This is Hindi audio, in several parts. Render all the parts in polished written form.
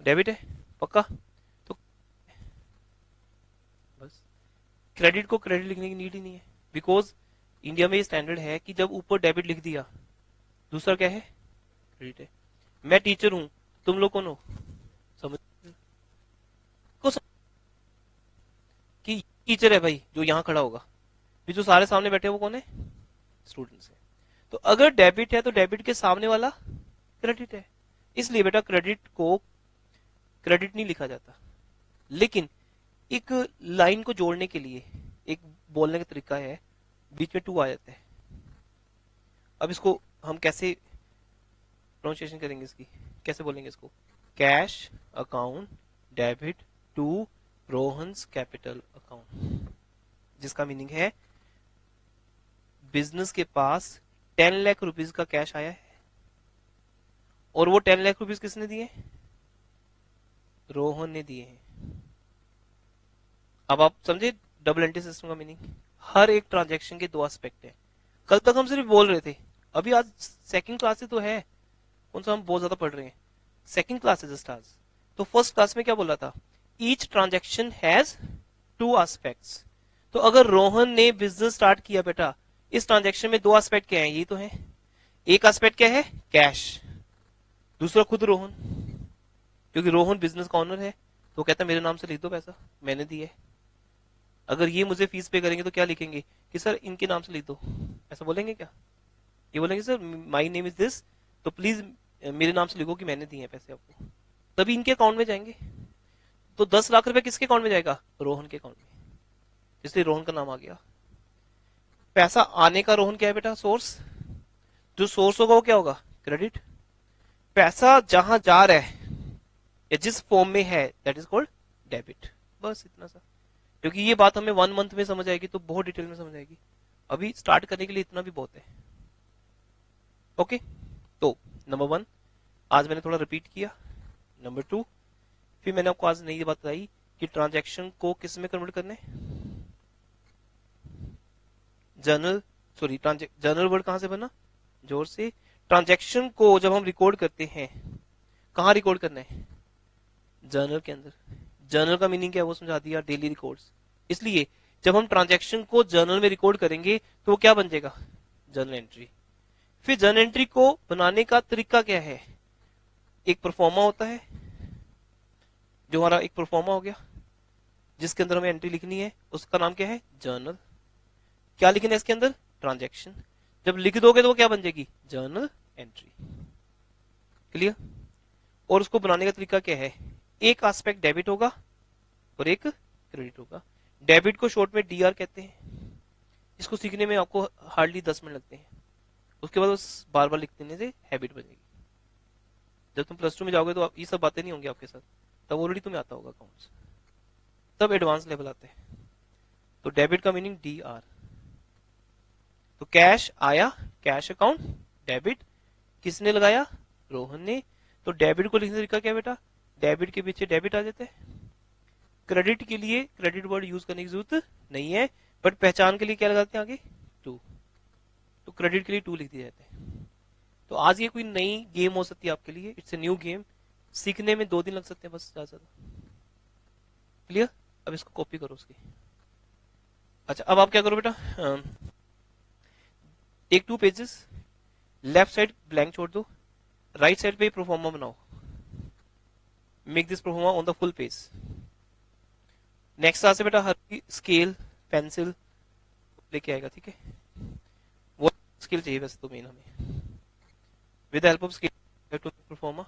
डेबिट है पक्का। तो बस क्रेडिट को क्रेडिट लिखने की नीड ही नहीं है, बिकॉज इंडिया में ये स्टैंडर्ड है कि जब ऊपर डेबिट लिख दिया, दूसरा क्या है, क्रेडिट है। मैं टीचर हूं, तुम लोग कौन हो, समझ को समझ कि टीचर है भाई जो यहाँ खड़ा होगा, फिर जो सारे सामने बैठे हैं वो कौन है, स्टूडेंट्स है। तो अगर डेबिट है तो डेबिट के सामने वाला क्रेडिट है, इसलिए बेटा क्रेडिट को क्रेडिट नहीं लिखा जाता। लेकिन एक लाइन को जोड़ने के लिए एक बोलने का तरीका है, बीच में टू आ जाता है। अब इसको हम कैसे प्रोनाउंसिएशन करेंगे, इसकी कैसे बोलेंगे इसको, cash account debit to Rohan's capital account, जिसका मीनिंग है बिजनेस के पास 10 लाख रुपीज का कैश आया है, और वो 10 लाख रुपीज किसने दिए, रोहन ने दिए हैं। अब आप समझे डबल एंट्री सिस्टम का मीनिंग। हर एक ट्रांजैक्शन के दो एस्पेक्ट है। कल तक हम सिर्फ बोल रहे थे, अभी आज सेकंड क्लास से तो है, कौन सा हम बहुत ज्यादा पढ़ रहे हैं, सेकंड क्लास है जस्ट आज। तो फर्स्ट क्लास में क्या बोला था, each transaction has two aspects. तो अगर रोहन ने बिजनेस स्टार्ट किया बेटा, इस ट्रांजैक्शन में दो एस्पेक्ट क्या है, ये तो है। एक एस्पेक्ट क्या है, कैश, दूसरा खुद रोहन, क्योंकि रोहन बिजनेस का ऑनर है, तो कहता है मेरे नाम से लिख दो पैसा, मैंने दिया है। अगर ये मुझे फीस पे करेंगे तो क्या लिखेंगे कि सर इनके नाम से लिख दो, ऐसा बोलेंगे क्या, ये बोलेंगे sir my name is this, तो प्लीज मेरे नाम से लिखो कि मैंने दिए हैं पैसे आपको, तभी इनके अकाउंट में जाएंगे। तो 10 लाख रुपए किसके अकाउंट में जाएगा, रोहन के अकाउंट में, इसलिए रोहन का नाम आ गया। पैसा आने का रोहन क्या है बेटा, सोर्स, जो सोर्स होगा वो क्या होगा, क्रेडिट। पैसा जहां जा रहा है या जिस फॉर्म में है दैट इज कॉल्ड डेबिट। बस इतना सा, क्योंकि ये बात हमें 1 मंथ में समझ आएगी तो बहुत डिटेल में समझ आएगी, अभी स्टार्ट करने के लिए इतना भी बहुत है। ओके, तो नंबर 1 आज मैंने थोड़ा रिपीट किया। नंबर 2 फिर मैंने आपको आज नई बात बताई कि ट्रांजैक्शन को किस में कन्वर्ट करना है, जर्नल, सॉरी जर्नल वर्ड कहां से बना, जोर से। ट्रांजैक्शन को जब हम रिकॉर्ड करते हैं, कहां रिकॉर्ड करना है, जर्नल के अंदर। जर्नल का मीनिंग क्या है वो समझा दिया, डेली रिकॉर्ड्स। इसलिए जब हम ट्रांजैक्शन को जर्नल में रिकॉर्ड करेंगे तो वो क्या बन जाएगा, जर्नल एंट्री। फिर जर्नल एंट्री को बनाने का तरीका क्या है, एक परफॉर्मा होता है, जो हमारा एक परफॉर्मा हो गया जिसके अंदर हमें एंट्री लिखनी है, उसका नाम क्या है, जर्नल। क्या लिखना है इसके अंदर, ट्रांजैक्शन। जब लिख दोगे तो वो क्या बन जाएगी, जर्नल एंट्री। क्लियर। और उसको बनाने का तरीका क्या है, एक एस्पेक्ट डेबिट होगा और एक क्रेडिट होगा। डेबिट को शॉर्ट में डीआर कहते हैं। इसको सीखने में आपको हार्डली 10 मिनट लगते हैं, उसके बाद बस बार बार लिख देने से हैबिट बनेगी। जब तुम +2 में जाओगे तो ये सब बातें नहीं होंगी आपके साथ, तब ऑलरेडी तुम्हें आता होगा अकाउंट्स, तब एडवांस लेवल आते हैं। तो डेबिट का मीनिंग डी आर। तो कैश आया, कैश अकाउंट डेबिट, किसने लगाया, रोहन ने। तो डेबिट को लिखने का तरीका क्या बेटा, डेबिट के पीछे डेबिट आ जाता है। क्रेडिट के लिए क्रेडिट वर्ड यूज करने की जरूरत नहीं है, बट पहचान के लिए क्या लगाते हैं आगे, टू। तो क्रेडिट के लिए टू लिख दिया जाता है। तो आज ये कोई नई गेम हो सकती है आपके लिए, इट्स ए न्यू गेम, सीखने में 2 दिन लग सकते हैं बस, ज्यादा ज्यादा। क्लियर। अब इसको कॉपी करो उसकी। अच्छा अब आप क्या करो बेटा, take 2 pages, left side blank छोड़ दो, राइट साइड पे प्रोफॉर्मा बनाओ, make this proforma on the full page. Next class से बेटा हर स्केल पेंसिल लेके आएगा, ठीक है। वो स्केल चाहिए वैसे तो मेन हमें, with the help of scale to proforma.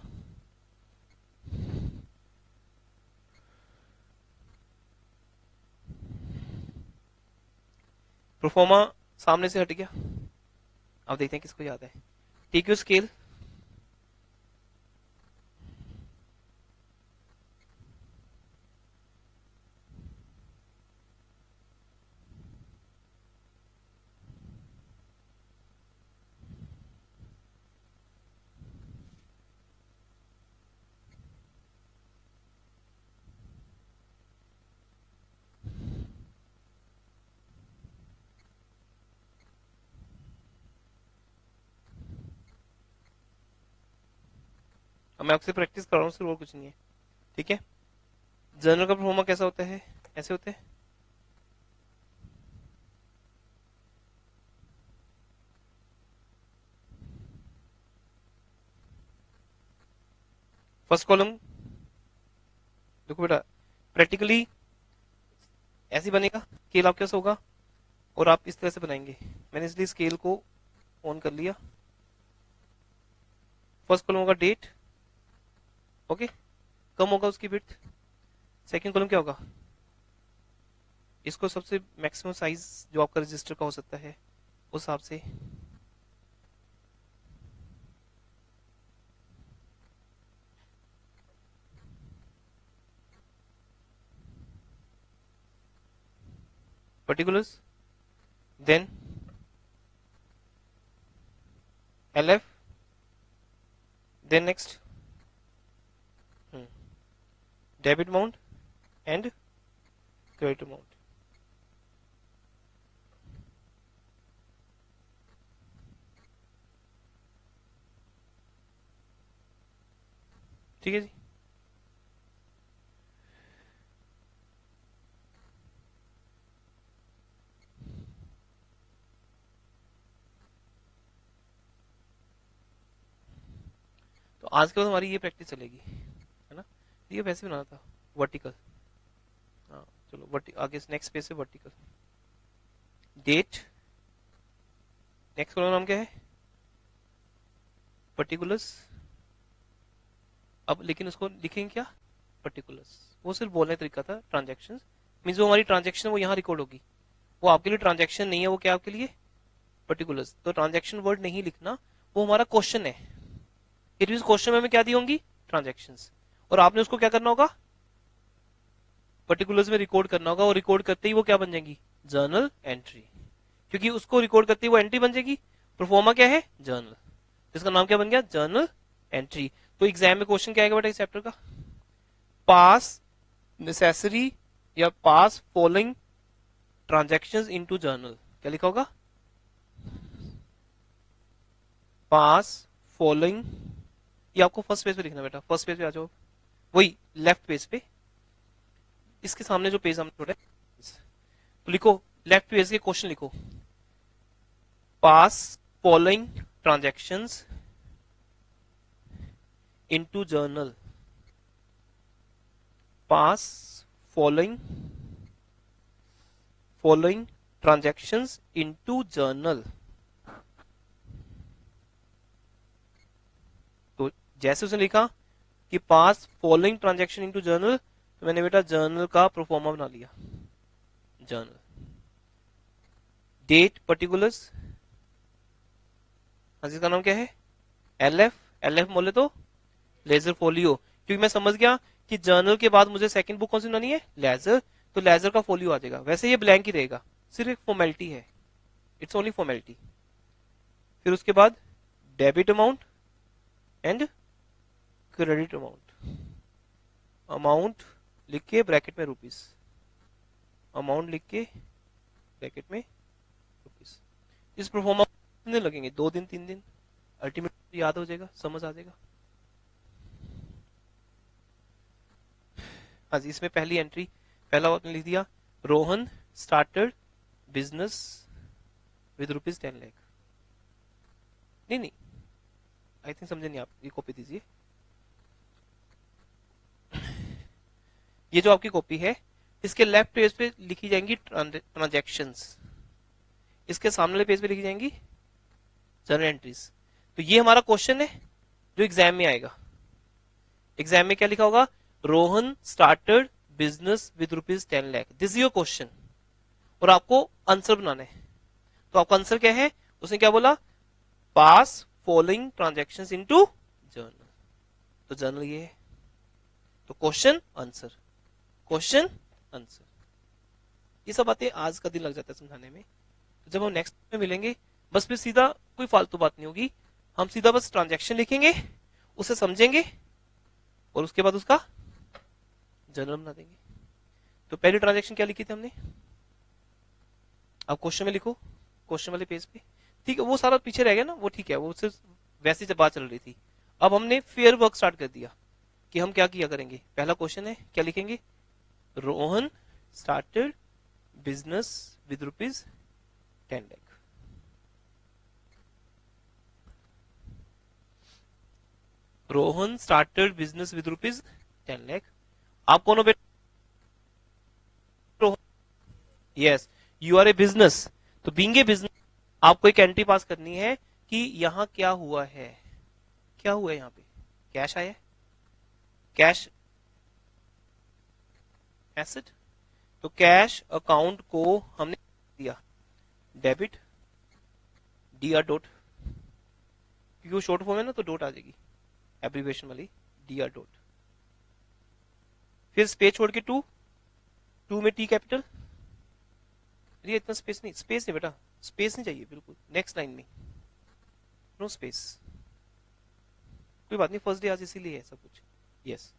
Proforma सामने से हट गया, अब देखते हैं किसको याद है। टेक योर स्केल, अब मैं आपसे प्रैक्टिस कर रहा हूँ, सिर्फ और कुछ नहीं है। ठीक है। जर्नल का प्रोफार्मा कैसा होता है, ऐसे होते हैं। फर्स्ट कॉलम देखो बेटा, प्रैक्टिकली ऐसे बनेगा, स्केल आपके पास होगा और आप इस तरह से बनाएंगे। मैंने इसलिए स्केल को ऑन कर लिया। फर्स्ट कॉलम होगा डेट, ओके, कम होगा उसकी विड्थ। सेकंड कॉलम क्या होगा, इसको सबसे मैक्सिमम साइज जो आपका रजिस्टर का हो सकता है उस हिसाब से। particulars, then LF, then next debit amount and credit amount. ठीक है जी। तो आज के बाद हमारी ये प्रैक्टिस चलेगी, है ना। ये वैसे बनाना था वर्टिकल, हाँ चलो आगे नेक्स्ट पेज से वर्टिकल। डेट, नेक्स्ट कॉलम नाम क्या है, पर्टिकुलर्स। अब लेकिन उसको लिखेंगे क्या, पर्टिकुलर्स। वो सिर्फ बोलने का तरीका था। ट्रांजेक्शन मीन्स जो हमारी ट्रांजेक्शन वो यहाँ रिकॉर्ड होगी, वो आपके लिए ट्रांजेक्शन नहीं है, वो क्या आपके लिए पर्टिकुलर्स। तो ट्रांजेक्शन वर्ड नहीं लिखना, वो हमारा क्वेश्चन है। इट मींस क्वेश्चन में हमें क्या दी होंगी, ट्रांजेक्शंस, और आपने उसको क्या करना होगा, पर्टिकुलर्स में रिकॉर्ड करना होगा। और रिकॉर्ड करते ही वो क्या बन जाएंगी, जर्नल एंट्री, क्योंकि उसको रिकॉर्ड करते ही वो एंट्री बन जाएगी। प्रोफार्मा क्या है, जर्नल, जिसका नाम क्या बन गया, जर्नल एंट्री। तो एग्जाम में क्वेश्चन क्या आएगा बेटा इस चैप्टर का, पास नेसेसरी या पास फॉलोइंग ट्रांजेक्शंस इनटू जर्नल। क्या लिखा होगा, पास फॉलोइंग। ये आपको फर्स्ट पेज पे लिखना बेटा, फर्स्ट पेज पे आ जाओ, वही लेफ्ट पेज पे, इसके सामने जो पेज हमने छोड़ा है, तो लिखो लेफ्ट पेज के क्वेश्चन लिखो, पास फॉलोइंग ट्रांजेक्शंस इनटू जर्नल, पास फॉलोइंग ट्रांजेक्शंस इनटू जर्नल। तो जैसे उसने लिखा कि पास फॉलोइंग ट्रांजेक्शन इनटू जर्नल, तो मैंने बेटा जर्नल का प्रोफार्मा बना लिया, जर्नल। डेट पर्टिकुलर्स, इसका नाम क्या है, एलएफ बोले तो लेजर फोलियो, क्योंकि मैं समझ गया कि जर्नल के बाद मुझे सेकंड बुक कौन सी बनानी है, लेजर, तो लेजर का फोलियो आ जाएगा। वैसे ये ब्लैंक ही रहेगा, सिर्फ एक फॉर्मेलिटी है, इट्स ओनली फॉर्मेलिटी। फिर उसके बाद debit amount and credit amount, amount लिख के ब्रैकेट में रुपीस, अमाउंट लिख के ब्रैकेट में रुपीस। इस परफॉर्मा कितने लगेंगे, 2 दिन 3 दिन, अल्टीमेटली याद हो जाएगा, समझ आ जाएगा। हाँ जी, इसमें पहली एंट्री, पहला आपने लिख दिया, Rohan started business with ₹10 lakh. नहीं आई थिंक समझे नहीं आप, ये कॉपी दीजिए। ये जो आपकी कॉपी है, इसके लेफ्ट पेज पे लिखी जाएंगी ट्रांजैक्शंस, इसके सामने वाले पेज पे लिखी जाएंगी जर्नल एंट्रीज। तो ये हमारा क्वेश्चन है जो एग्जाम में आएगा। एग्जाम में क्या लिखा होगा, Rohan started business with ₹10 lakh, this is your question, और आपको आंसर बनाना है। तो आपका आंसर क्या है, उसने क्या बोला, पास फॉलोइंग ट्रांजैक्शंस इनटू जर्नल। तो जर्नल ये है, तो क्वेश्चन आंसर, क्वेश्चन आंसर। ये सब बातें आज का दिन लग जाता है समझाने में। तो जब हम नेक्स्ट में मिलेंगे, बस फिर सीधा कोई फालतू बात नहीं होगी, हम सीधा बस ट्रांजैक्शन लिखेंगे, उसे समझेंगे और उसके बाद उसका जर्नल बना देंगे। तो पहली ट्रांजैक्शन क्या लिखी थी हमने, अब क्वेश्चन में लिखो, क्वेश्चन वाले पेज पे, ठीक है। वो सारा पीछे रह गया ना, वो ठीक है, वो सिर्फ वैसे जब बात चल रही थी। अब हमने फेयर वर्क स्टार्ट कर दिया कि हम क्या किया करेंगे। पहला क्वेश्चन है, क्या लिखेंगे, Rohan started business with rupees 10 lakh. Rohan started business with rupees 10 lakh. आप कौन हो बेटा? Yes, you are a business. तो बीइंग ए बिजनेस आपको एक एंट्री पास करनी है कि यहां क्या हुआ है, क्या हुआ है, यहां पे कैश आया, कैश एसेट। तो कैश अकाउंट को हमने दिया डेबिट डीआर डॉट, क्योंकि वो शॉर्ट फॉर्म है ना तो डॉट आ जाएगी एब्रीविएशन वाली, डीआर डॉट। फिर स्पेस छोड़ के टू में टी कैपिटल। ये इतना स्पेस नहीं बेटा, स्पेस नहीं चाहिए बिल्कुल, नेक्स्ट लाइन में नो स्पेस। कोई बात नहीं, फर्स्ट डे आज इसीलिए है सब कुछ। Yes,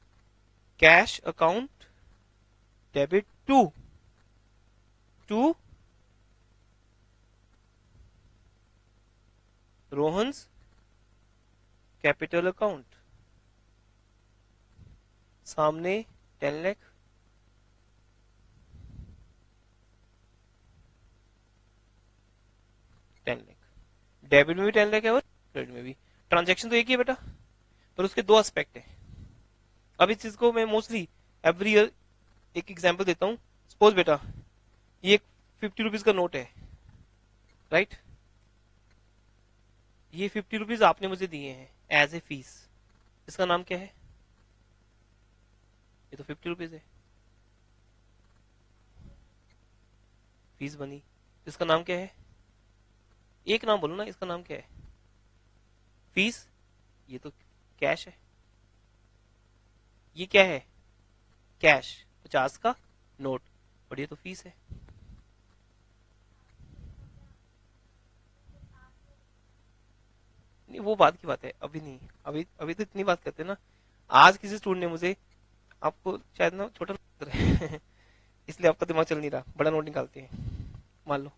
cash account debit to Rohan's capital account, सामने 10 लाख, डेबिट में भी 10 लाख है और क्रेडिट में भी। ट्रांजैक्शन तो एक ही है बेटा, पर उसके दो एस्पेक्ट है। अब इस चीज को मैं मोस्टली एवरी ईयर एक एग्जांपल देता हूं। सपोज बेटा ये एक 50 रुपीज का नोट है, राइट। ये 50 रुपीज आपने मुझे दिए हैं एज ए फीस, इसका नाम क्या है? ये तो 50 रुपीज है, फीस बनी, इसका नाम क्या है? एक नाम बोलो ना, इसका नाम क्या है? फीस। ये तो कैश है, ये क्या है? कैश, 50 का नोट, और ये तो फीस है। नहीं वो बात की बात है, अभी नहीं, अभी तो इतनी बात करते हैं ना। आज किसी स्टूडेंट ने मुझे, आपको शायद ना छोटा लग रहा है इसलिए आपका दिमाग चल नहीं रहा, बड़ा नोट निकालते हैं मान लो,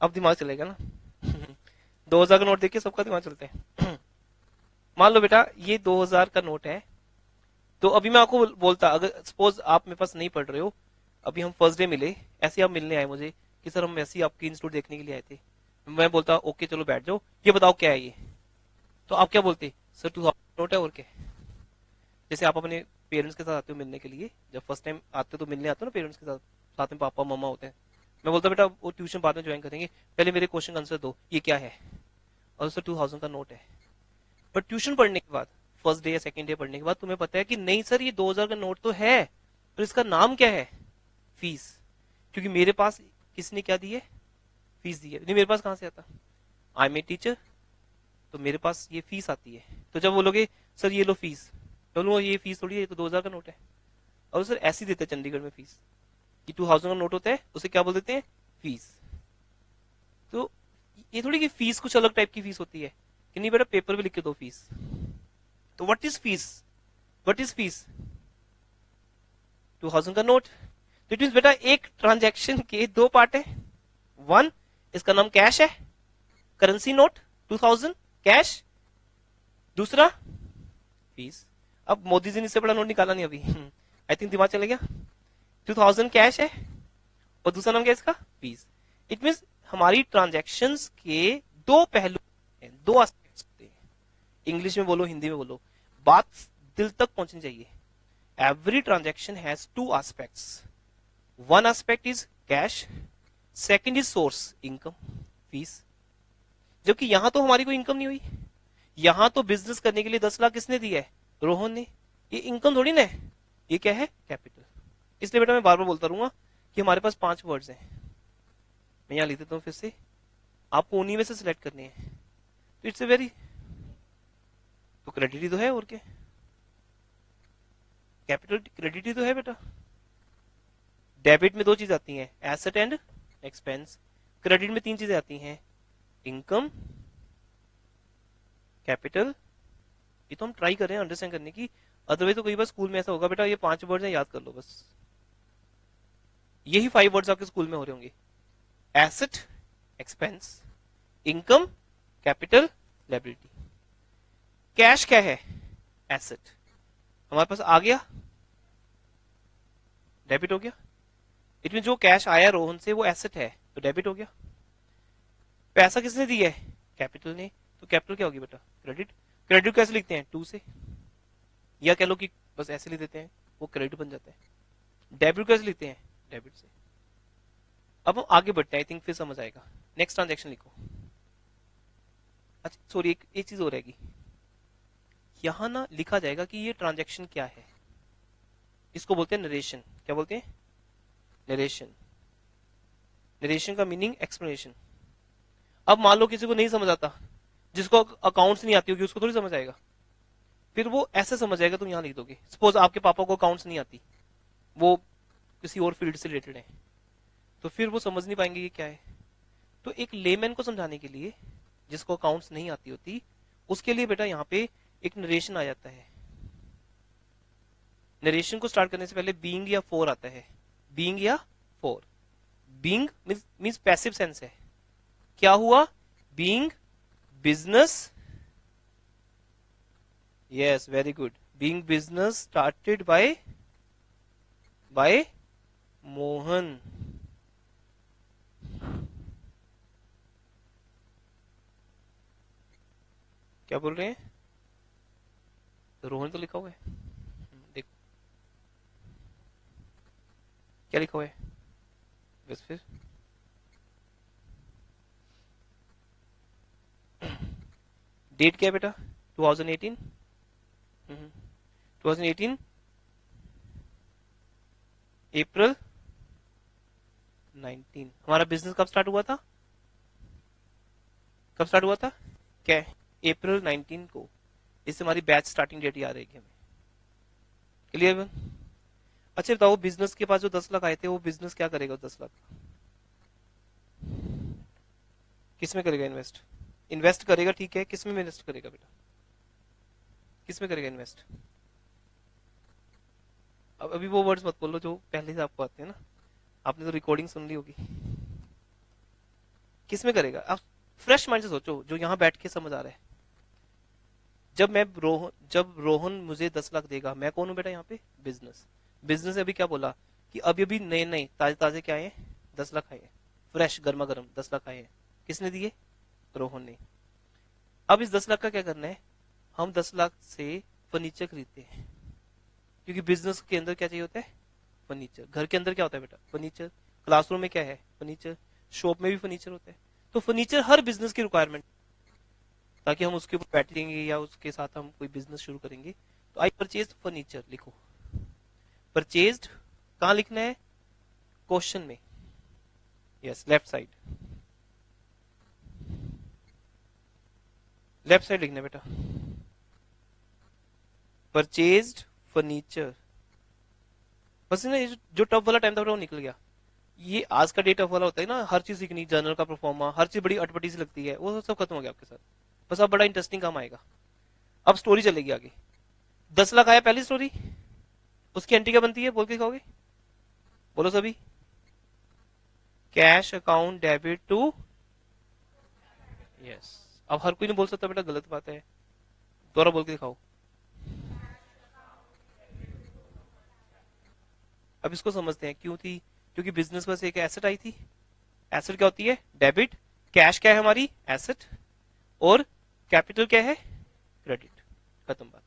अब दिमाग चलेगा ना 2000 का नोट देखिए सबका दिमाग चलते हैं मान लो बेटा ये 2000 का नोट है, तो अभी मैं आपको बोलता, अगर सपोज आप मेरे पास नहीं पढ़ रहे हो, अभी हम फर्स्ट डे मिले, ऐसे आप मिलने आए मुझे कि सर हम ऐसे ही आपकी इंस्टीट्यूट देखने के लिए आए थे, मैं बोलता ओके चलो बैठ जाओ, ये बताओ क्या है ये, तो आप क्या बोलते? सर 2000 नोट है और क्या। जैसे आप अपने पेरेंट्स के साथ आते हो मिलने के लिए, जब फर्स्ट टाइम आते हो तो मिलने आते हो ना पेरेंट्स के साथ, साथ में पापा मम्मा होते हैं, मैं बोलता बेटा वो ट्यूशन बाद में ज्वाइन करेंगे, पहले मेरे क्वेश्चन आंसर दो, ये क्या है, और सर 2000 का नोट है। पर ट्यूशन पढ़ने के बाद, फर्स्ट डे या सेकंड डे पढ़ने के बाद तुम्हें पता है कि नहीं सर ये 2000 का नोट तो है, पर इसका नाम क्या है? फीस। क्योंकि मेरे पास किसने क्या दी है? फीस दी है, नहीं मेरे पास कहां से आता? आई एम ए टीचर, तो मेरे पास ये फीस आती है। तो जब बोलोगे सर ये लो फीस, बोलूंगा ये फीस थोड़ी है, ये तो 2000 का नोट है। और सर ऐसी देते हैं चंडीगढ़ में फीस कि 2000 का नोट होता है, उसे क्या बोल देते हैं? फीस। तो ये थोड़ी कि फीस कुछ अलग टाइप की फीस होती है कि नहीं बेटा पेपर पे लिख के दो फीस। तो what is fees? What is fees? 2000 का नोट। तो इट मींस बेटा एक ट्रांजैक्शन के दो पार्ट है, वन इसका नाम कैश है, करेंसी नोट 2000 कैश, दूसरा फीस। अब मोदी जी ने इससे बड़ा नोट निकाला नहीं अभी आई थिंक दिमाग चले गया। 2000 कैश है और दूसरा नाम क्या है इसका? फीस। इट मींस हमारी ट्रांजैक्शंस के दो पहलू हैं, दो एस्पेक्ट्स होते हैं। इंग्लिश में बोलो हिंदी में बोलो, बात दिल तक पहुंचनी चाहिए। Every transaction has two aspects, one aspect is cash, second is source income fees. जबकि यहां तो हमारी कोई इनकम नहीं हुई, यहां तो बिजनेस करने के लिए 10 लाख किसने दिया है? रोहन ने। ये इनकम थोड़ी ना है, ये क्या है? कैपिटल। इसलिए बेटा मैं बार बार बोलता रहूंगा कि हमारे पास 5 वर्ड्स हैं, मैं यहां लिख देता हूं फिर से, आपको उन्हीं में से सिलेक्ट करने हैं। तो इट्स ए वेरी, तो क्रेडिट ही तो है और क्या, कैपिटल क्रेडिट ही तो है बेटा। डेबिट में दो चीज आती हैं, एसेट एंड एक्सपेंस। क्रेडिट में 3 चीजें आती हैं, इनकम कैपिटल। ये तो हम ट्राई कर रहे हैं अंडरस्टैंड करने की, अदरवाइज तो कई बार स्कूल में ऐसा होगा बेटा ये 5 वर्ड्स हैं याद कर लो बस, यही 5 वर्ड्स आपके स्कूल में हो रहे होंगे, asset expense income capital liability. Cash क्या है? एसेट। हमारे पास आ गया, डेबिट हो गया। इट मीन जो कैश आया रोहन से वो एसेट है, तो डेबिट हो गया। पैसा किसने दिया है? कैपिटल ने, तो कैपिटल क्या होगी बेटा? क्रेडिट। क्रेडिट कैसे लिखते हैं? 2 से, या कह लो कि बस ऐसे लिख देते हैं, वो क्रेडिट बन जाता है। डेबिट कैसे लिखते हैं? डेबिट से। अब हम आगे बढ़ते हैं, आई थिंक फिर समझ आएगा। नेक्स्ट ट्रांजेक्शन लिखो। अच्छा सॉरी, एक चीज और रहेगी, यहां ना लिखा जाएगा कि ये ट्रांजेक्शन क्या है। इसको बोलते हैं नरेशन। क्या बोलते हैं? नरेशन। नरेशन का मीनिंग एक्सप्लेनेशन। अब मान लो किसी को नहीं समझ आता, जिसको अकाउंट्स नहीं आती होगी, उसको थोड़ी समझ आएगा। फिर वो ऐसे समझ आएगा, तुम यहां लिख दोगे। सपोज आपके पापा को अकाउंट्स नहीं आती, वो किसी और फील्ड से रिलेटेड है, तो फिर वो समझ नहीं पाएंगे ये क्या है। तो एक लेमैन को समझाने के लिए, जिसको अकाउंट्स नहीं आती होती, उसके लिए बेटा यहाँ पे एक नरेशन आ जाता है। नरेशन को स्टार्ट करने से पहले बीइंग या फॉर आता है। बीइंग या for. Being means passive sense है। क्या हुआ? Being business, yes very good, being business started by Mohan. क्या बोल रहे हैं? रोहन तो लिखा हुआ है, देखो क्या लिखा हुआ है बस। फिर डेट क्या है बेटा? 2018। 2018 अप्रैल 19। हमारा बिजनेस कब स्टार्ट हुआ था? कब स्टार्ट हुआ था? क्या है? अप्रैल 19 को। इससे हमारी बैच स्टार्टिंग डेट याद रहेगी हमें। क्लियर? अच्छा बताओ, बिजनेस के पास जो 10 लाख आए थे, वो बिजनेस क्या करेगा 10 लाख? किस में करेगा इन्वेस्ट? इन्वेस्ट करेगा, ठीक है, किस में इन्वेस्ट करेगा बेटा? किस में करेगा इन्वेस्ट? अब अभी वो वर्ड्स मत बोलो जो पहले से आपको आते हैं ना, आपने तो रिकॉर्डिंग सुन ली होगी। किस में करेगा? आप फ्रेश माइंड से सोचो, जो यहाँ बैठ के समझ आ रहा है। जब रोहन मुझे 10 लाख देगा, मैं कौन हूं बेटा यहाँ पे? बिजनेस। बिजनेस ने अभी क्या बोला कि अभी अभी नए नए ताजे ताजे क्या आए? 10 लाख आए, फ्रेश गर्मा गर्म 10 लाख आए। किसने दिए? रोहन ने। अब इस 10 लाख का क्या करना है? हम 10 लाख से फर्नीचर खरीदते हैं, क्योंकि बिजनेस के अंदर क्या चाहिए होता है? फर्नीचर। घर के अंदर क्या होता है बेटा? फर्नीचर। क्लासरूम में क्या है? फर्नीचर। शॉप में भी फर्नीचर होता है। तो फर्नीचर हर बिजनेस की रिक्वायरमेंट, ताकि हम उसके ऊपर बैठेंगे या उसके साथ हम कोई बिजनेस शुरू करेंगे। तो आई परचेज फर्नीचर लिखो। परचेज्ड कहां लिखना है? क्वेश्चन में, yes left side. Left side लिखना है बेटा, परचेज्ड फर्नीचर। बस ना, ये जो टफ वाला टाइम था वो निकल गया। ये आज का डे टफ वाला होता है ना, हर चीज सीखनी, जर्नल का परफॉर्मा, हर चीज बड़ी अटपटी सी लगती है, वो सब खत्म हो गया आपके साथ। बस अब बड़ा इंटरेस्टिंग काम आएगा। अब स्टोरी चलेगी आगे। 10 लाख आया, पहली स्टोरी। उसकी एंट्री क्या बनती है? बोल के दिखाओगे? बोलो सभी। Cash account debit to, yes. अब हर कोई नहीं बोल सकता बेटा, गलत बात है। दोबारा बोल के दिखाओ। अब इसको समझते हैं क्यों थी। क्योंकि बिजनेस में से एक एसेट आई थी। एसेट क्या होती है? डेबिट। कैश क्या है? हमारी एसेट। और कैपिटल क्या है? क्रेडिट। खत्म बात।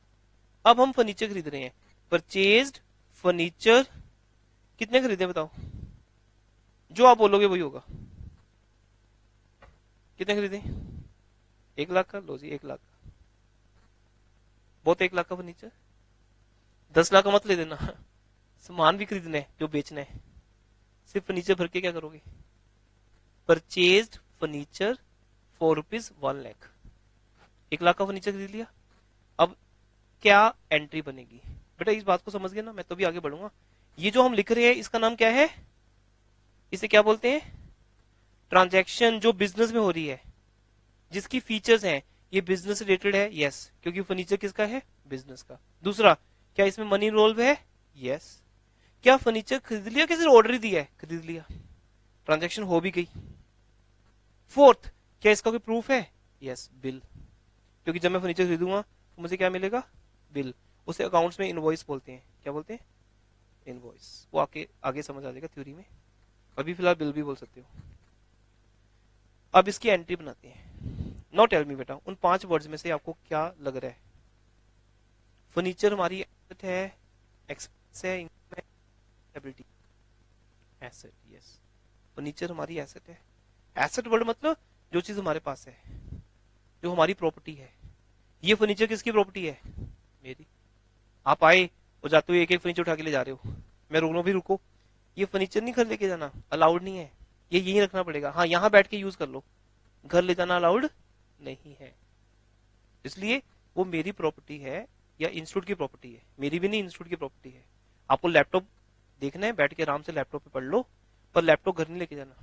अब हम फर्नीचर खरीद रहे हैं। Purchased furniture. कितने खरीदे बताओ? जो आप बोलोगे वही होगा। कितने खरीदे? 1 लाख का। लो जी 1 लाख का बहुत। 1 लाख का फर्नीचर। 10 लाख का मत ले देना, सामान भी खरीदना है जो बेचना है। सिर्फ फर्नीचर भर के क्या करोगे? Purchased furniture for ₹1 lakh. 1 lakh का फर्नीचर खरीद लिया। अब क्या एंट्री बनेगी बेटा? इस बात को समझ गए ना? मैं तो भी आगे बढ़ूंगा। ये जो हम लिख रहे हैं इसका नाम क्या है? इसे क्या बोलते हैं? ट्रांजैक्शन। जो बिजनेस में हो रही है, जिसकी फीचर्स हैं, ये बिजनेस से रिलेटेड है, यस, क्योंकि फर्नीचर किसका है? बिजनेस का। दूसरा, क्या इसमें मनी इन्वॉल्व है? यस। क्या फर्नीचर खरीद लिया, किसी ऑर्डर ही दिया है? खरीद लिया, ट्रांजैक्शन हो भी गई। फोर्थ, क्या इसका कोई प्रूफ है? Yes, bill. क्योंकि जब मैं फर्नीचर खरीदूंगा तो मुझे क्या मिलेगा? बिल। उसे अकाउंट्स में इनवॉइस बोलते हैं। क्या बोलते हैं? इनवॉइस। वो आगे आगे समझ आ जाएगा थ्योरी में, अभी फिलहाल बिल भी बोल सकते हो। अब इसकी एंट्री बनाते हैं। नो टेल मी बेटा, उन 5 वर्ड्स में से आपको क्या लग रहा है? फर्नीचर हमारी एसेट है, एक्सपेंस है, इनकम है, लायबिलिटी? Asset, yes. फर्नीचर हमारी एसेट है। एसेट वर्ड मतलब जो चीज हमारे पास है, जो हमारी प्रॉपर्टी है। ये फर्नीचर किसकी प्रॉपर्टी है? मेरी। आप आए और जाते हुए एक एक फर्नीचर उठा के ले जा रहे हो, मैं रोक लो भी, रुको, ये फर्नीचर नहीं घर लेके जाना, अलाउड नहीं है, ये यहीं रखना पड़ेगा। हाँ, यहाँ बैठ के यूज कर लो, घर ले जाना अलाउड नहीं है। इसलिए वो मेरी प्रॉपर्टी है या इंस्टीट्यूट की प्रॉपर्टी है। मेरी भी नहीं, इंस्टीट्यूट की प्रॉपर्टी है। आपको लैपटॉप देखना है, बैठ के आराम से लैपटॉप पे पढ़ लो, पर लैपटॉप घर नहीं लेके जाना।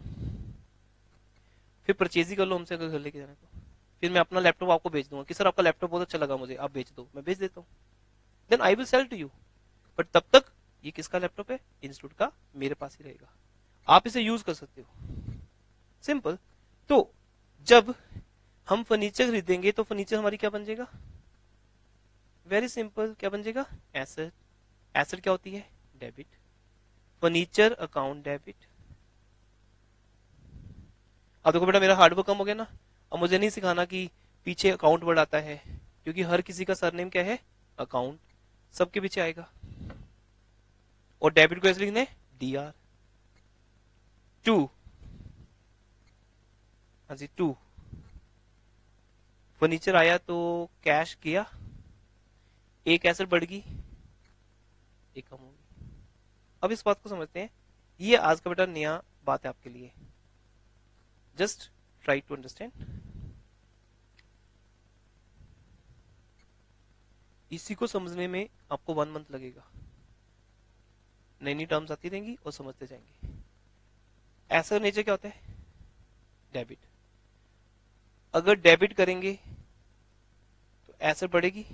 फिर परचेज ही कर लो हमसे अगर घर लेके जाना तो। फिर मैं अपना लैपटॉप आपको भेज दूंगा कि सर आपका लैपटॉप बहुत अच्छा लगा मुझे, आप भेज दो, मैं भेज देता हूँ। Then I will sell to you, but तब तक ये किसका लैपटॉप है? इंस्टीट्यूट का, मेरे पास ही रहेगा। आप इसे यूज कर सकते हो, सिंपल। तो जब हम फर्नीचर खरीदेंगे तो फर्नीचर हमारी क्या बन जाएगा? वेरी सिंपल, क्या बन जाएगा? एसेट। एसेट क्या होती है? डेबिट। Furniture account debit. अब देखो बेटा, मेरा हार्डवर्क कम हो गया ना। अब मुझे नहीं सिखाना कि पीछे अकाउंट वर्ड आता है, क्योंकि हर किसी का सरनेम क्या है? अकाउंट, सबके पीछे आएगा। और डेबिट को ऐसे लिखना है DR टू, हाँ जी, टू। फर्नीचर आया तो कैश किया, एक एसेट बढ़ गई, एक कम होगी। अब इस बात को समझते हैं, ये आज का बेटा नया बात है आपके लिए, जस्ट ट्राई टू अंडरस्टैंड। इसी को समझने में आपको 1 मंथ लगेगा। नई नई टर्म्स आती रहेंगी और समझते जाएंगे। एसेट नेचर क्या होता है? डेबिट। अगर डेबिट करेंगे तो एसेट बढ़ेगी,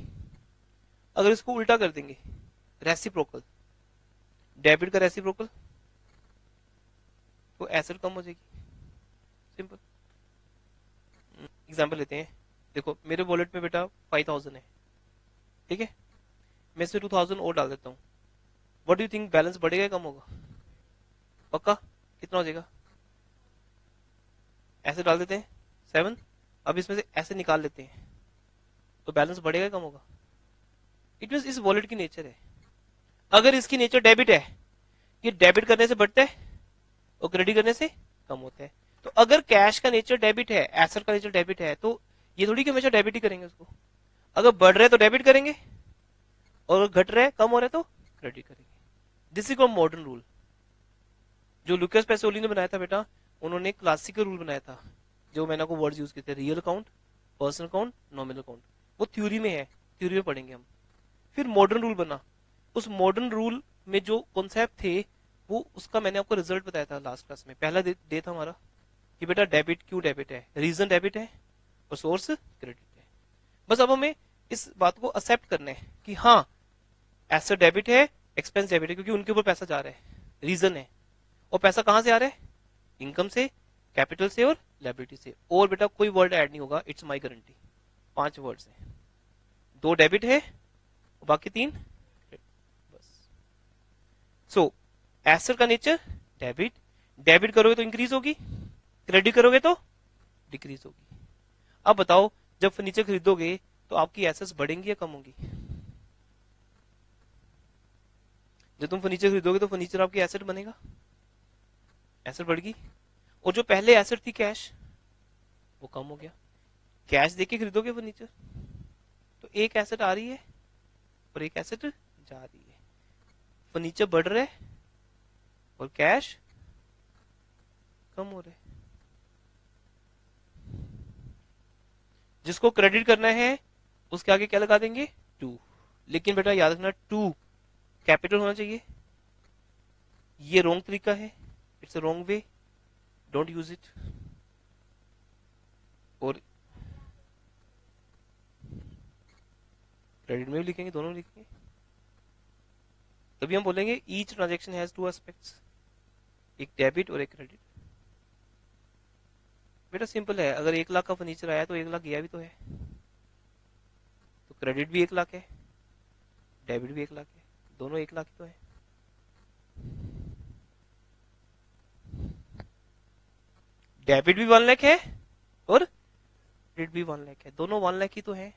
अगर इसको उल्टा कर देंगे, रेसिप्रोकल, डेबिट का रेसिप्रोकल, तो एसेट कम हो जाएगी। सिंपल। एग्जांपल लेते हैं, देखो मेरे वॉलेट में बेटा 5000 है, ठीक है, मैं इसमें 2000 और डाल देता हूँ। What do you think, balance बढ़ेगा या कम होगा? पक्का? कितना हो जाएगा? ऐसे डाल देते हैं 7, अब इसमें से ऐसे निकाल लेते हैं, तो बैलेंस बढ़ेगा या कम होगा? इट मींस इस वॉलेट की नेचर है। अगर इसकी नेचर डेबिट है, ये डेबिट करने से बढ़ता है और क्रेडिट करने से कम होता है। तो अगर कैश का नेचर डेबिट है, एसेट का नेचर डेबिट है, तो ये थोड़ी कि हमेशा डेबिट ही करेंगे उसको। अगर बढ़ रहे तो डेबिट करेंगे, और घट रहे कम हो रहे तो क्रेडिट करेंगे। This is called modern rule. जो लुकास पैसोली ने बनाया था बेटा, उन्होंने क्लासिकल रूल बनाया था, जो मैंने आपको वर्ड्स यूज किए थे, real account, personal account, nominal account. वो थ्योरी में है, थ्योरी में पढ़ेंगे हम। फिर मॉडर्न रूल बना, उस मॉडर्न रूल में जो कॉन्सेप्ट थे, वो उसका मैंने आपको रिजल्ट बताया था लास्ट क्लास में। पहला डे था हमारा कि बेटा डेबिट क्यों डेबिट है, रीजन डेबिट है और सोर्स क्रेडिट है। बस अब हमें इस बात को एक्सेप्ट करना है कि हाँ, एसेट डेबिट है, एक्सपेंस डेबिट है, क्योंकि उनके ऊपर पैसा जा रहा है, रीजन है। और पैसा कहां से आ रहा है? इनकम से, कैपिटल से और लायबिलिटी से। और बेटा कोई वर्ड ऐड नहीं होगा, इट्स माई गारंटी। 5 वर्ड्स हैं, 2 डेबिट है, बाकी 3 बस। सो एसेट का नेचर डेबिट, डेबिट करोगे तो इंक्रीज होगी, क्रेडिट करोगे तो डिक्रीज होगी। अब बताओ, जब फर्नीचर खरीदोगे तो आपकी एसेट्स बढ़ेंगी या कम होंगी? जब तुम फर्नीचर खरीदोगे तो फर्नीचर आपकी एसेट बनेगा, एसेट बढ़ेगी। और जो पहले एसेट थी कैश, वो कम हो गया। कैश देके खरीदोगे फर्नीचर तो एक एसेट आ रही है और एक एसेट जा रही है। फर्नीचर बढ़ रहा है और कैश कम हो रहा है। जिसको क्रेडिट करना है उसके आगे क्या लगा देंगे? 2। लेकिन बेटा याद रखना, 2 कैपिटल होना चाहिए। ये रॉन्ग तरीका है, it's a wrong way, don't use it. और क्रेडिट में भी लिखेंगे, दोनों लिखेंगे, तभी हम बोलेंगे ईच ट्रांजेक्शन हैज 2 एस्पेक्ट्स, एक डेबिट और एक क्रेडिट। बेटा सिंपल है, अगर 1 लाख का फर्नीचर आया तो 1 लाख गया भी तो है, तो क्रेडिट भी 1 लाख है, डेबिट भी 1 लाख है, दोनों 1 लाख ही तो है। डेबिट भी 1 लाख है और क्रेडिट भी 1 लाख है, दोनों 1 लाख ही तो है।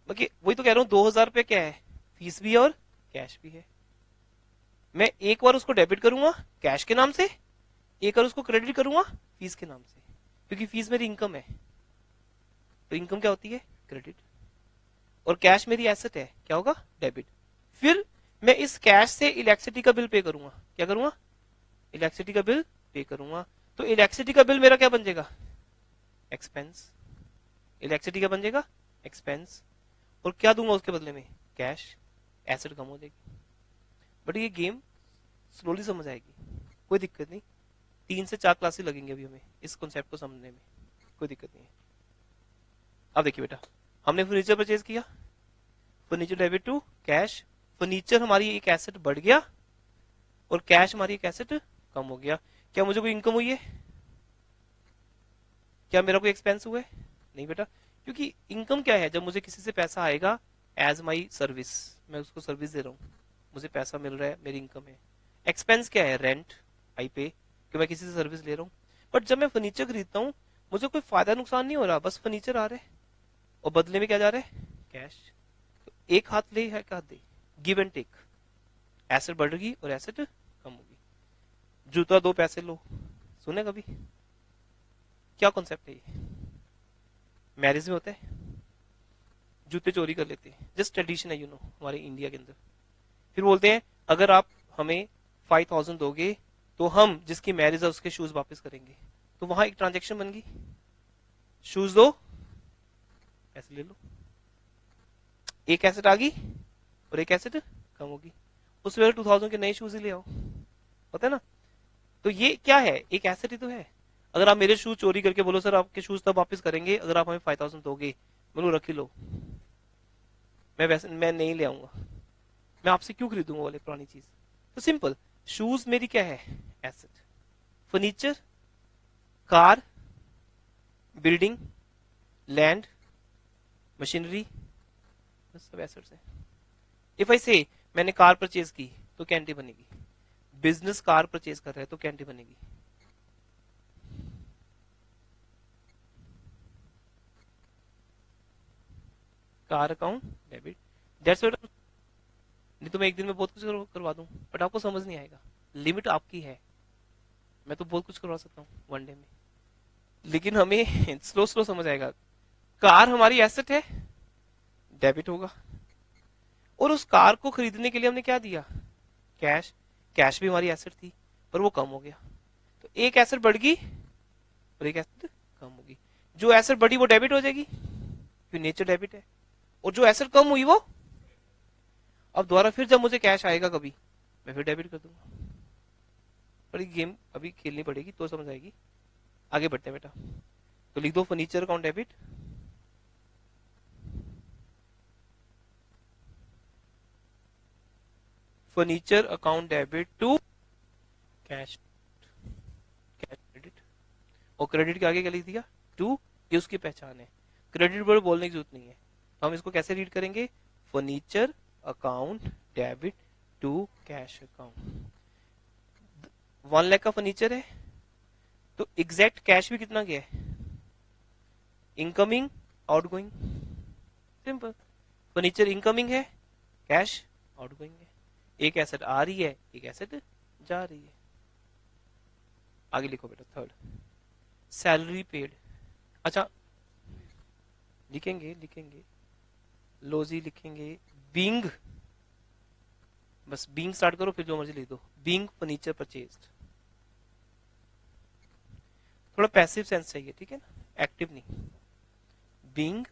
बाकी वही तो कह रहा हूँ, 2,000 रुपये क्या है, फीस भी है और कैश भी है। मैं एक बार उसको डेबिट करूंगा कैश के नाम से, एक बार उसको क्रेडिट करूंगा फीस के नाम से, क्योंकि फीस मेरी इनकम है, तो इनकम क्या होती है, क्रेडिट, और कैश मेरी एसेट है, क्या होगा, डेबिट। फिर मैं इस कैश से इलेक्ट्रिसिटी का बिल पे करूंगा, क्या करूंगा, इलेक्ट्रिसिटी का बिल पे करूंगा, तो इलेक्ट्रिसिटी का बिल मेरा क्या बन जाएगा, एक्सपेंस। इलेक्ट्रिसिटी का बन जाएगा एक्सपेंस, और क्या दूंगा उसके बदले में, कैश, एसेट कम हो जाएगी। बट ये गेम स्लोली समझ आएगी, कोई दिक्कत नहीं, 3 से 4 क्लासेस लगेंगे अभी हमें इस कॉन्सेप्ट को समझने में, कोई दिक्कत नहीं है। अब देखिए बेटा, हमने फर्नीचर परचेज किया, furniture debit to cash, furniture हमारी एक एसेट बढ़ गया और कैश हमारी एक एसेट कम हो गया। क्या मुझे कोई इनकम हुई है, क्या मेरा कोई एक्सपेंस हुआ है, नहीं बेटा, क्योंकि इनकम क्या है, जब मुझे किसी से पैसा आएगा एज माई सर्विस, मैं उसको सर्विस दे रहा हूँ, मुझे पैसा मिल रहा है, मेरी इनकम है। एक्सपेंस क्या है, रेंट आई पे, कि मैं किसी से सर्विस ले रहा हूँ। बट जब मैं फर्नीचर खरीदता हूँ मुझे कोई फायदा नुकसान नहीं हो रहा, बस फर्नीचर आ रहा है और बदले में क्या जा रहा है, कैश। तो एक हाथ ले है, एक हाथ दे, गिव एंड टेक, एसेट बढ़ेगी और एसेट कम होगी। जूता 2 पैसे लो, सुने कभी, क्या कॉन्सेप्ट है ये, मैरिज में होता है, जूते चोरी कर लेते हैं, जस्ट ट्रेडिशन है हमारे इंडिया के अंदर। फिर बोलते हैं अगर आप हमें 5,000 दोगे तो हम जिसकी मैरिज है उसके शूज वापस करेंगे, तो वहां एक ट्रांजेक्शन बन गई, शूज दो पैसे ले लो, एक एसेट आ गई और एक एसेट कम होगी, उस वजह 2,000 के नए शूज ही ले आओ, होता है ना। तो ये क्या है, एक एसेट ही तो है। अगर आप मेरे शूज चोरी करके बोलो सर आपके शूज तब वापस करेंगे अगर आप हमें 5,000 दोगे, बोलो रख ही लो, मैं नहीं ले आऊंगा, मैं आपसे क्यों खरीदूंगा वाले पुरानी चीज। तो सिंपल, शूज मेरी क्या है, asset, furniture, car, building, land, machinery, सब एसेट्स हैं। इफ आई से मैंने कार परचेज की तो कैंटी बनेगी, बिजनेस कार परचेज कर रहे हैं तो कैंटी बनेगी। Car account debit, that's what. नहीं तो मैं एक दिन में बहुत कुछ करवा दूं, बट आपको समझ नहीं आएगा, लिमिट आपकी है, मैं तो बहुत कुछ करवा सकता हूँ 1 डे में, लेकिन हमें स्लो स्लो समझ आएगा। कार हमारी एसेट है, डेबिट होगा, और उस कार को खरीदने के लिए हमने क्या दिया, कैश, कैश भी हमारी एसेट थी पर वो कम हो गया, तो एक एसेट बढ़ गई और एक एसेट कम होगी। जो एसेट बढ़ी वो डेबिट हो जाएगी क्योंकि नेचर डेबिट है, और जो एसेट कम हुई वो, अब दोबारा फिर जब मुझे कैश आएगा कभी मैं फिर डेबिट कर दूंगा। पर ये गेम अभी खेलनी पड़ेगी तो समझ आएगी। आगे बढ़ते हैं बेटा, तो लिख दो furniture account debit, furniture account debit to cash, cash credit, और क्रेडिट के आगे क्या लिख दिया, टू, ये उसकी पहचान है, क्रेडिट वर्ड बोलने की जरूरत नहीं है। हम इसको कैसे रीड करेंगे, furniture account debit to cash account. 1 lakh का फर्नीचर है तो एग्जैक्ट कैश भी कितना गया है, incoming outgoing, simple, furniture incoming है, कैश आउटगोइंग है, एक एसेट आ रही है एक एसेट जा रही है। आगे लिखो बेटा, थर्ड, सैलरी पेड, अच्छा लिखेंगे लिखेंगे, लो जी लिखेंगे, बीइंग, बस बीइंग स्टार्ट करो फिर जो मर्जी लिख दो, बीइंग फर्नीचर परचेज्ड, थोड़ा पैसिव सेंस चाहिए, ठीक है ना, एक्टिव नहीं, बीइंग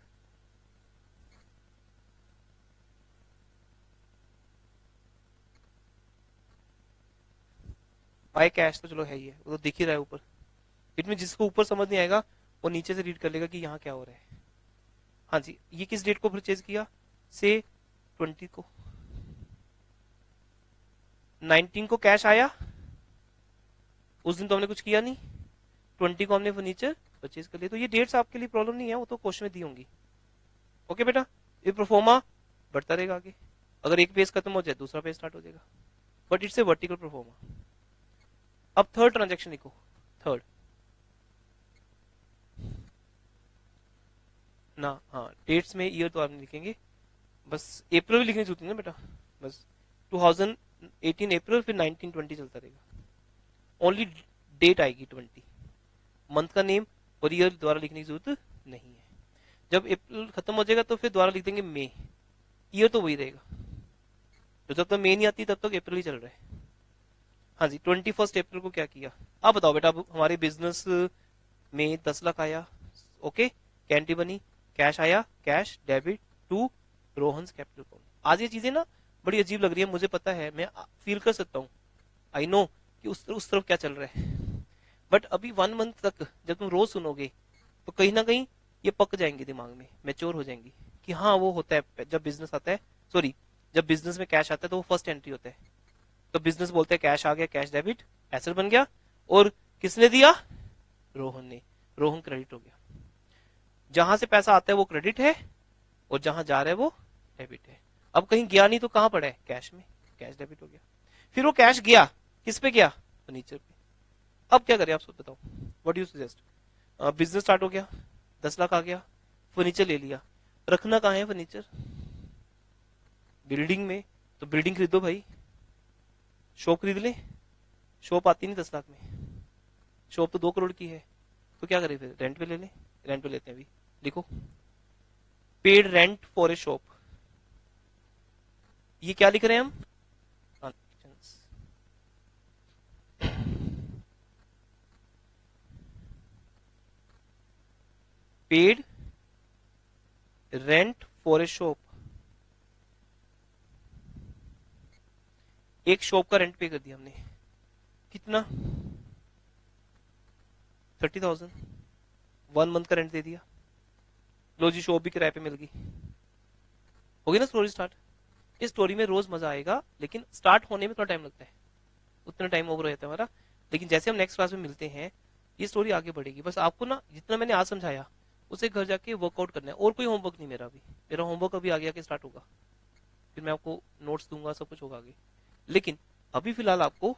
बाय कैश, तो चलो है ही है, वो तो दिख ही रहा है ऊपर, इट में जिसको ऊपर समझ नहीं आएगा वो नीचे से रीड कर लेगा कि यहाँ क्या हो रहा है। हाँ जी, ये किस डेट को परचेज किया, से 20 को, 19 को कैश आया, उस दिन तो हमने कुछ किया नहीं, 20 को हमने फर्नीचर परचेज कर लिया, तो ये डेट्स आपके लिए प्रॉब्लम नहीं है, वो तो क्वेश्चन में दी होंगी। ओके बेटा, ये प्रोफोमा बढ़ता रहेगा आगे। अगर एक पेज खत्म हो जाए दूसरा पेज स्टार्ट हो जाएगा, but it's a vertical pro forma. अब थर्ड ट्रांजेक्शन लिखो, थर्ड ना, हाँ डेट्स में ईयर तो आप नहीं लिखेंगे, बस अप्रैल भी लिखने जरूरत नहीं ना बेटा, बस 2018 अप्रैल, फिर 1920 चलता रहेगा, ओनली डेट आएगी 20, मंथ का नेम और ईयर द्वारा लिखने की जरूरत नहीं है। जब अप्रैल खत्म हो जाएगा तो फिर द्वारा लिख देंगे मई, ईयर तो वही रहेगा, तो जब तक मई नहीं आती तब तक अप्रैल ही चल रहा है। हाँ जी, 21 अप्रैल को क्या किया, आप बताओ बेटा। अब हमारे बिजनेस में 10 लाख आया, ओके, कैंटी बनी, कैश आया, cash debit to Rohan's capital account. आज ये चीजें ना बड़ी अजीब लग रही है, मुझे पता है, मैं फील कर सकता हूँ, आई नो कि उस तरफ क्या चल रहा है, बट अभी 1 मंथ तक जब तुम रोज सुनोगे तो कहीं ना कहीं ये पक जाएंगे दिमाग में, मैच्योर हो जाएंगी कि हाँ वो होता है जब बिजनेस आता है, सॉरी जब बिजनेस में कैश आता है तो वो फर्स्ट एंट्री होता है। तो बिजनेस बोलते हैं कैश आ गया, कैश डेबिट, एसेट बन गया, और किसने दिया, रोहन ने, रोहन क्रेडिट हो गया। जहां से पैसा आता है वो क्रेडिट है, और जहां जा रहा है वो डेबिट है। अब कहीं गया नहीं तो कहां पड़ा है, कैश में, कैश डेबिट हो गया। फिर वो कैश गया किस पे गया, फर्नीचर पे। अब क्या करें आप सब बताओ, what you suggest. Business start हो गया, 10 लाख आ गया, फर्नीचर ले लिया, रखना कहाँ है फर्नीचर, बिल्डिंग में, तो बिल्डिंग खरीदो भाई, शॉप खरीद ले, शॉप आती नहीं 10 लाख में, शॉप तो 2 करोड़ की है, तो क्या करें फिर, रेंट पे ले लें, रेंट पे लेते हैं अभी, लिखो paid rent for a shop. ये क्या लिख रहे हैं हम, paid rent for a shop, एक शॉप का रेंट पे कर दिया हमने, कितना, 30,000, 1 मंथ का रेंट दे दिया, लो जी शॉप भी किराए पे मिल गई, होगी ना स्टोरी स्टार्ट। इस स्टोरी में रोज मजा आएगा, लेकिन स्टार्ट होने में थोड़ा टाइम लगता है, उतना टाइम ओवर हो जाता है हमारा, लेकिन जैसे हम नेक्स्ट क्लास में मिलते हैं ये स्टोरी आगे बढ़ेगी। बस आपको ना जितना मैंने आज समझाया उसे घर जाके वर्कआउट करना है, और कोई होमवर्क नहीं मेरा अभी, मेरा होमवर्क अभी आगे आके स्टार्ट होगा, फिर मैं आपको नोट्स दूंगा, सब कुछ होगा आगे। लेकिन अभी फिलहाल आपको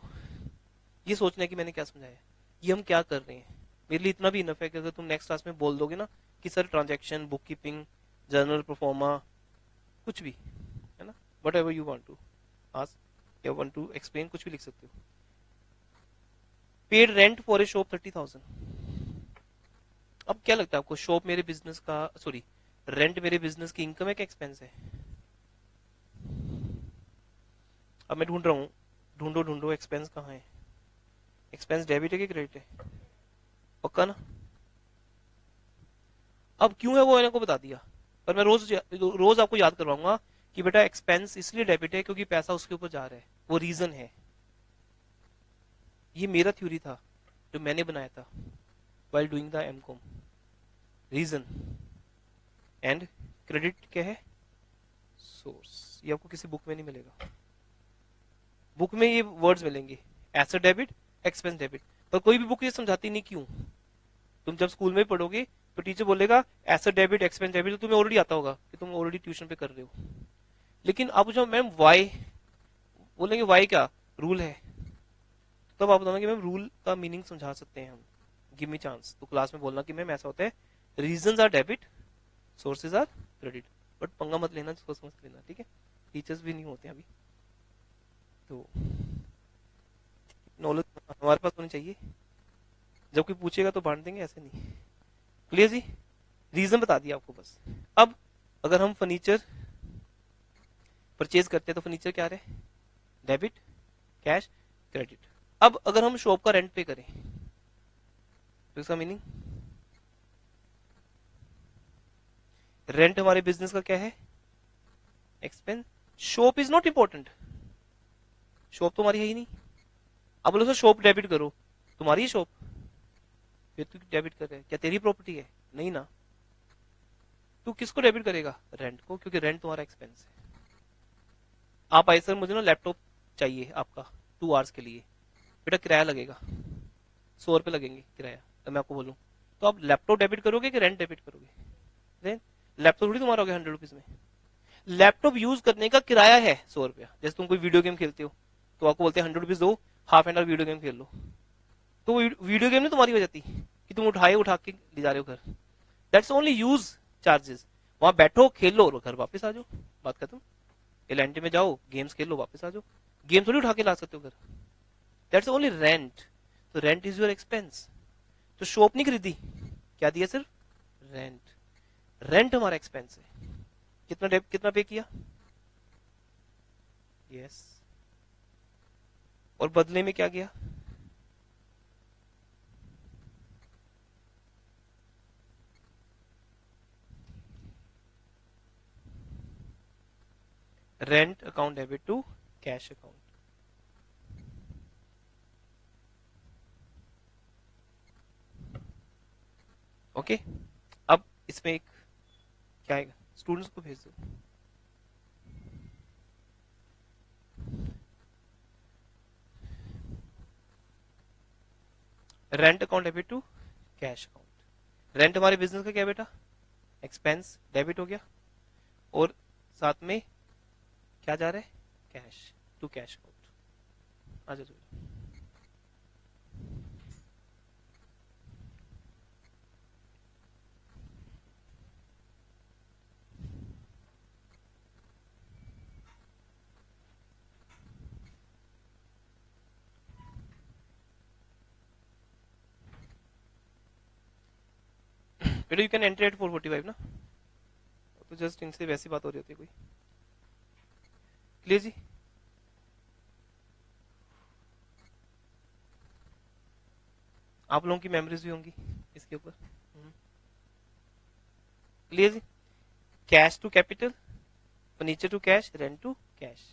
ये सोचना है कि मैंने क्या समझाया, ये हम क्या कर रहे हैं। मेरे लिए इतना भी इनफ है कि अगर तुम नेक्स्ट क्लास में बोल दोगे ना कि sir transaction, book keeping, journal proforma, कुछ भी, है ना, whatever you want to ask या वॉन्ट टू एक्सप्लेन, कुछ भी लिख सकते हो। Paid rent for a shop 30,000। अब क्या लगता है आपको, शॉप मेरे बिजनेस का, सॉरी रेंट मेरे बिजनेस की इनकम है क्या एक्सपेंस है। अब मैं ढूंढ रहा हूँ, ढूंढो ढूंढो एक्सपेंस कहाँ है, एक्सपेंस डेबिट है कि क्रेडिट है, पक्का ना। अब क्यों है वो मैंने को बता दिया, पर मैं रोज रोज आपको याद करवाऊंगा कि बेटा एक्सपेंस इसलिए डेबिट है क्योंकि पैसा उसके ऊपर जा रहा है, वो रीजन है। ये मेरा थ्योरी था जो मैंने बनाया था while doing the M Com, reason and credit क्या है, सोर्स। ये आपको किसी बुक में नहीं मिलेगा, बुक में ये वर्ड्स मिलेंगे, एसेट डेबिट, एक्सपेंस डेबिट, पर कोई भी बुक ये समझाती नहीं क्यों। तुम जब स्कूल में पढ़ोगे तो टीचर बोलेगा एसेट डेबिट, एक्सपेंस डेबिट, तो तुम्हें ऑलरेडी आता होगा कि तुम ऑलरेडी ट्यूशन पे कर रहे हो। लेकिन आप पूछो मैम वाई, बोलेंगे वाई क्या रूल है, तब आप बताना कि मैम रूल का मीनिंग समझा सकते हैं हम, गिव मी चांस। तो क्लास में बोलना कि मैम ऐसा होता है, reasons are debit, sources are credit, but पंगा मत लेना, सोच मत लेना, ठीक है, टीचर्स भी नहीं होते अभी, तो नॉलेज हमारे पास होनी चाहिए, जब कोई पूछेगा तो बांट देंगे, ऐसे नहीं। क्लियर जी, रीजन बता दिया आपको बस। अब अगर हम फर्नीचर परचेज करते हैं तो फर्नीचर क्या रहे, डेबिट, कैश, क्रेडिट। अब अगर हम शॉप का रेंट पे करें तो इसका मीनिंग, रेंट हमारे बिजनेस का क्या है, expense. Shop is not important, shop तो हमारी है ही नहीं। अब बोलो सर शॉप डेबिट करो, तुम्हारी शॉप, फिर तू डेबिट कर रहा है, क्या तेरी प्रॉपर्टी है, नहीं ना। तू किसको डेबिट करेगा, रेंट को, क्योंकि रेंट तुम्हारा एक्सपेंस है। आप आए सर मुझे ना लैपटॉप चाहिए आपका 2 आवर्स के लिए, बेटा किराया लगेगा 100 रुपए लगेंगे किराया, तो मैं आपको बोलूं तो आप लैपटॉप डेबिट करोगे कि रेंट डेबिट करोगे, लैपटॉप थोड़ी तुम्हारा हो गया 100 रुपीज में। लैपटॉप यूज करने का किराया है 100 रुपया। जैसे तुम कोई वीडियो गेम खेलते हो तो आपको बोलते हैं 100 रुपीज दो, half an hour video game खेल लो। तो वीडियो गेम नहीं तुम्हारी हो जाती कि तुम उठा के ले जा रहे हो घर। That's only use charges. वहां बैठो, खेलो और घर वापस आ जाओ, बात खत्म। एलएनटी में जाओ, गेम्स खेल लो, वापस आ जाओ। गेम थोड़ी उठा के ला सकते हो घर। That's only rent. तो रेंट इज योर एक्सपेंस। तो शॉप नहीं खरीदी, क्या दिया? सिर्फ रेंट। रेंट हमारा एक्सपेंस है। कितना पे किया? यस। और बदले में क्या गया? Rent account debit to cash account. Okay, अब इसमें एक क्या आएगा? स्टूडेंट्स को भेज दो। Rent account debit to cash account. Rent हमारे बिजनेस का क्या है बेटा? एक्सपेंस, डेबिट हो गया। और साथ में क्या जा रहा है? Cash to cash account. आ जाओ। बेटा यू कैन एंटर एट 4:45 ना, तो जस्ट इनसे वैसी बात हो रही होती है कोई। क्लियर जी? आप लोगों की मेमोरीज भी होंगी इसके ऊपर। क्लियर जी? Cash to capital, furniture to cash, rent to cash.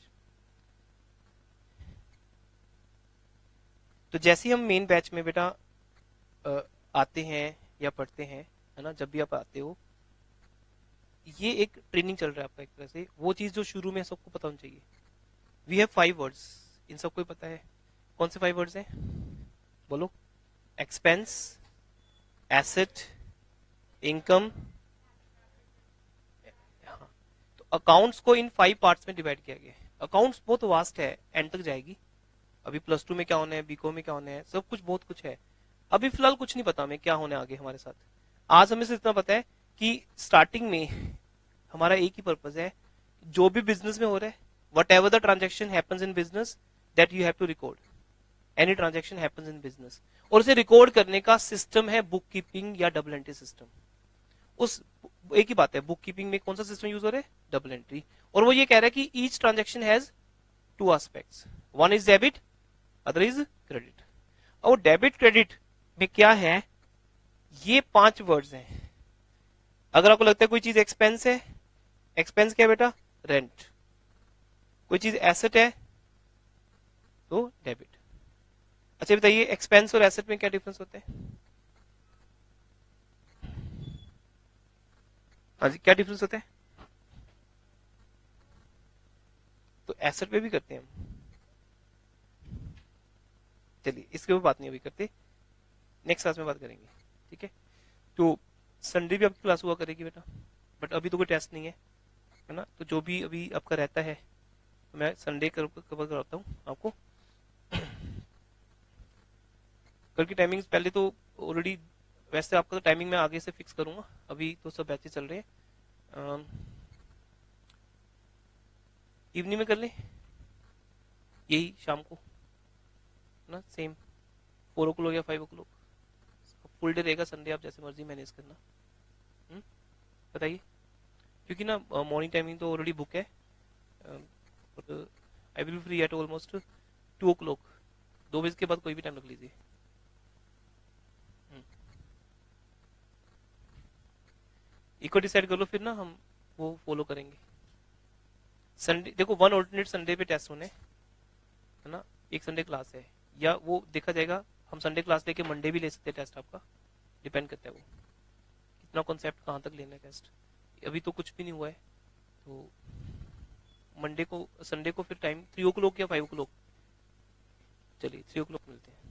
तो जैसे ही हम मेन बैच में बेटा आते हैं या पढ़ते हैं, है ना, जब भी आप आते हो, ये एक ट्रेनिंग चल रहा है आपका एक तरह से। वो चीज जो शुरू में सबको पता होनी चाहिए। वी हैव 5 वर्ड्स, इन सबको पता है। कौन से 5 वर्ड्स हैं? बोलो। Expense, asset, income. तो अकाउंट्स को इन 5 पार्ट्स में डिवाइड किया गया है। अकाउंट्स बहुत वास्ट है, एंड तक जाएगी। अभी +2 में क्या होना है, बीकॉम में क्या होना है, सब कुछ बहुत कुछ है। अभी फिलहाल कुछ नहीं पता हमें क्या होने आगे हमारे साथ। आज हमें सिर्फ इतना पता है कि स्टार्टिंग में हमारा एक ही पर्पज है, जो भी बिजनेस में हो रहा है, whatever the transaction happens in business, that you have to record. Any transaction happens in business, और उसे रिकॉर्ड करने का सिस्टम है बुक कीपिंग या डबल एंट्री सिस्टम। उस एक ही बात है, बुक कीपिंग में कौन सा सिस्टम यूज हो रहा है? Double entry. और वो ये कह रहा है कि each transaction has 2 aspects, one is debit, other is credit. और डेबिट क्रेडिट में क्या है? ये 5 वर्ड्स हैं। अगर आपको लगता है कोई चीज एक्सपेंस है, एक्सपेंस क्या है बेटा? रेंट। कोई चीज एसेट है तो डेबिट। अच्छा बताइए, एक्सपेंस और एसेट में क्या डिफरेंस होते हैं? हाँ जी, क्या डिफरेंस होता है? तो एसेट पे भी करते हैं हम। चलिए इसके ऊपर बात नहीं अभी करते, नेक्स्ट क्लास में बात करेंगे, ठीक है? तो संडे भी आपकी क्लास हुआ करेगी बेटा, बट अभी तो कोई टेस्ट नहीं है ना? तो जो भी अभी आपका रहता है मैं संडे कवर कराता हूँ आपको। कल की टाइमिंग पहले तो ऑलरेडी, वैसे आपका तो टाइमिंग मैं आगे से फिक्स करूंगा, अभी तो सब बैचेस चल रहे हैं। इवनिंग में कर लें, यही शाम को ना, सेम 4 o'clock या 5 o'clock। फुल डे रहेगा संडे, आप जैसे मर्जी मैनेज करना। बताइए, क्योंकि ना मॉर्निंग टाइमिंग तो ऑलरेडी बुक है। I will free at almost 2 o'clock। 2 बजे के बाद कोई भी टाइम रख लीजिए। इको डिसाइड कर लो, फिर ना हम वो फॉलो करेंगे। संडे देखो, 1 ऑल्टरनेट संडे पे टेस्ट होने, है ना, एक संडे क्लास है, या वो देखा जाएगा। हम संडे क्लास लेके मंडे भी ले सकते हैं टेस्ट, आपका डिपेंड करता है वो कितना कॉन्सेप्ट कहाँ तक लेना है टेस्ट। अभी तो कुछ भी नहीं हुआ है, तो मंडे को, संडे को फिर टाइम 3 o'clock या 5 o'clock। चलिए 3 o'clock मिलते हैं।